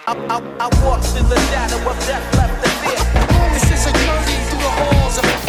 I walk through the shadow of death left to fear. This is a journey through the halls of hell.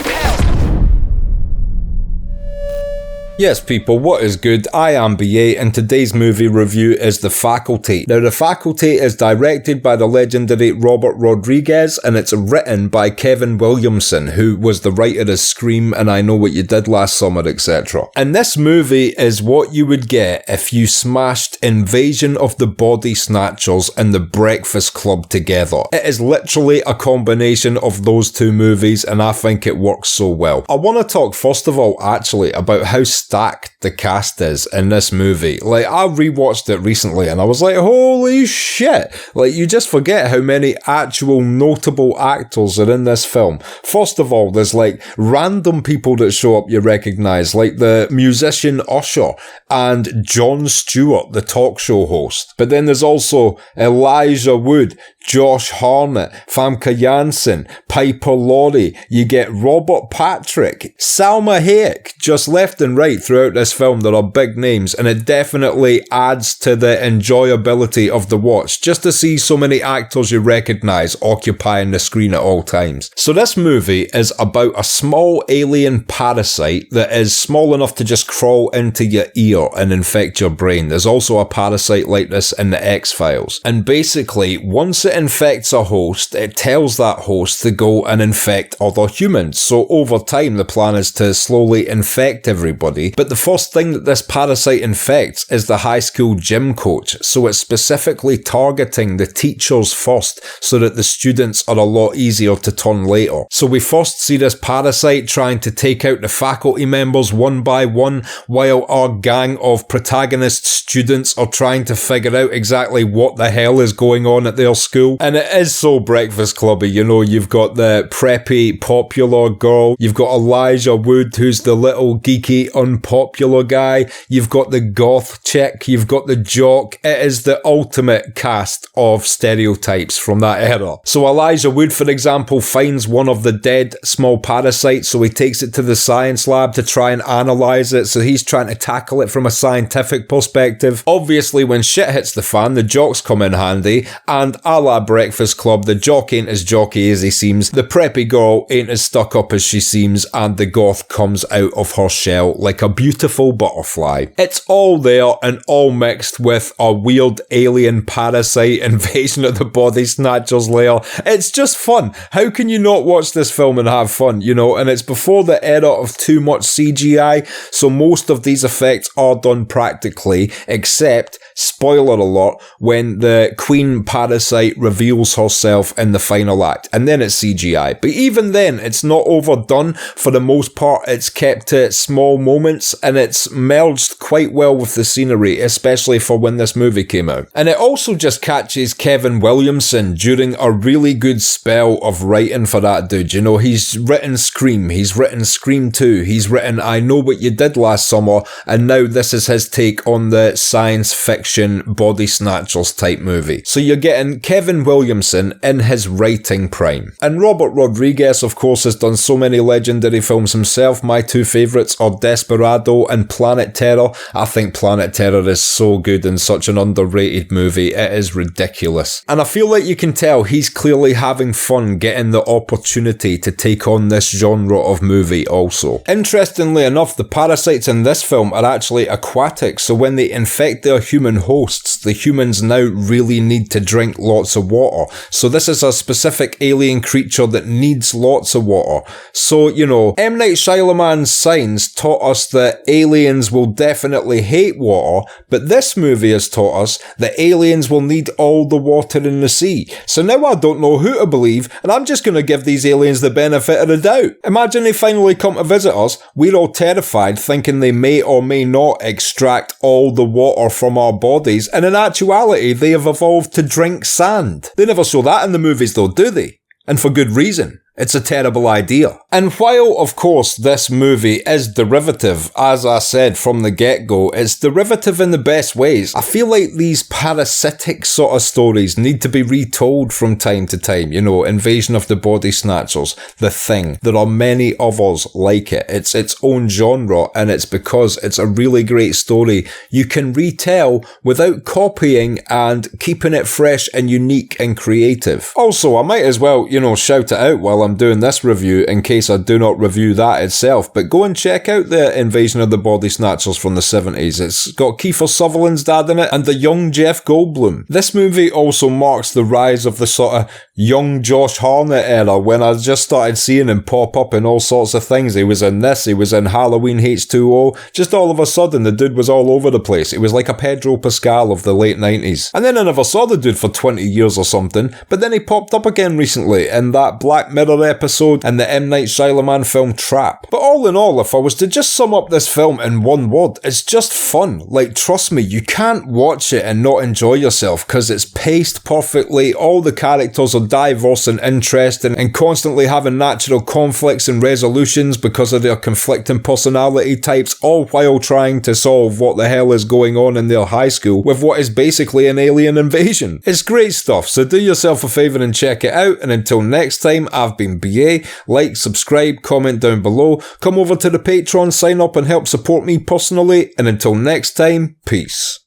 Yes people, what is good? I am BA and today's movie review is The Faculty. Now The Faculty is directed by the legendary Robert Rodriguez and it's written by Kevin Williamson, who was the writer of Scream and I Know What You Did Last Summer, etc. And this movie is what you would get if you smashed Invasion of the Body Snatchers and The Breakfast Club together. It is literally a combination of those two movies and I think it works so well. I want to talk first of all actually about how stacked the cast is in this movie. Like, I rewatched it recently and I was like, holy shit. Like, you just forget how many actual notable actors are in this film. First of all, there's like random people that show up you recognize, like the musician Usher and Jon Stewart, the talk show host. But then there's also Elijah Wood, Josh Hartnett, Famke Janssen, Piper Laurie, you get Robert Patrick, Salma Hayek, just left and right throughout this film. There are big names and it definitely adds to the enjoyability of the watch just to see so many actors you recognise occupying the screen at all times. So this movie is about a small alien parasite that is small enough to just crawl into your ear and infect your brain. There's also a parasite like this in the X-Files. And basically, once it infects a host, it tells that host to go and infect other humans. So over time, the plan is to slowly infect everybody. But the first thing that this parasite infects is the high school gym coach. So it's specifically targeting the teachers first so that the students are a lot easier to turn later. So we first see this parasite trying to take out the faculty members one by one while our gang of protagonist students are trying to figure out exactly what the hell is going on at their school. And it is so Breakfast Clubby, you know, you've got the preppy, popular girl, you've got Elijah Wood, who's the little geeky, unpopular guy, you've got the goth chick, you've got the jock. It is the ultimate cast of stereotypes from that era. So Elijah Wood, for example, finds one of the dead small parasites, so he takes it to the science lab to try and analyse it, so he's trying to tackle it from a scientific perspective. Obviously, when shit hits the fan, the jocks come in handy, and a la Breakfast Club, the jock ain't as jockey as he seems, the preppy girl ain't as stuck up as she seems, and the goth comes out of her shell like a beautiful butterfly. It's all there and all mixed with a weird alien parasite invasion of the body snatchers layer. It's just fun. How can you not watch this film and have fun, you know? And it's before the era of too much CGI, so most of these effects are done practically, except, spoiler alert, when the queen parasite reveals herself in the final act, and then it's CGI. But even then, it's not overdone. For the most part, it's kept to small moments, and it's merged quite well with the scenery, especially for when this movie came out. And it also just catches Kevin Williamson during a really good spell of writing for that dude. You know, he's written Scream, he's written Scream 2, he's written I Know What You Did Last Summer, and now this is his take on the science fiction body snatchers type movie. So you're getting Kevin Williamson in his writing prime. And Robert Rodriguez, of course, has done so many legendary films himself. My two favourites are Desperado and Planet Terror. I think Planet Terror is so good and such an underrated movie. It is ridiculous. And I feel like you can tell he's clearly having fun getting the opportunity to take on this genre of movie also. Interestingly enough, the parasites in this film are actually aquatic, so when they infect their human hosts, the humans now really need to drink lots of water. So this is a specific alien creature that needs lots of water. So, you know, M. Night Shyamalan's Signs taught us that aliens will definitely hate water, but this movie has taught us that aliens will need all the water in the sea. So now I don't know who to believe, and I'm just going to give these aliens the benefit of the doubt. Imagine they finally come to visit us, we're all terrified thinking they may or may not extract all the water from our bodies, and in actuality they have evolved to drink sand. They never show that in the movies though, do they? And for good reason. It's a terrible idea. And while, of course, this movie is derivative, as I said from the get-go, it's derivative in the best ways. I feel like these parasitic sort of stories need to be retold from time to time. You know, Invasion of the Body Snatchers, The Thing. There are many others like it. It's its own genre, and it's because it's a really great story you can retell without copying and keeping it fresh and unique and creative. Also, I might as well, shout it out while I'm doing this review in case I do not review that itself, but go and check out the Invasion of the Body Snatchers from the 70s. It's got Kiefer Sutherland's dad in it and the young Jeff Goldblum. This movie also marks the rise of the sort of young Josh Hartnett era when I just started seeing him pop up in all sorts of things. He was in this, he was in Halloween H2O, just all of a sudden the dude was all over the place. It was like a Pedro Pascal of the late 90s. And then I never saw the dude for 20 years or something, but then he popped up again recently in that Black Mirror episode and the M. Night Shyamalan film Trap. But all in all, if I was to just sum up this film in one word, it's just fun. Like, trust me, you can't watch it and not enjoy yourself because it's paced perfectly, all the characters are diverse and interesting and constantly having natural conflicts and resolutions because of their conflicting personality types, all while trying to solve what the hell is going on in their high school with what is basically an alien invasion. It's great stuff, so do yourself a favour and check it out, and until next time, I've been BA. Like, subscribe, comment down below, come over to the Patreon, sign up and help support me personally, and until next time, peace.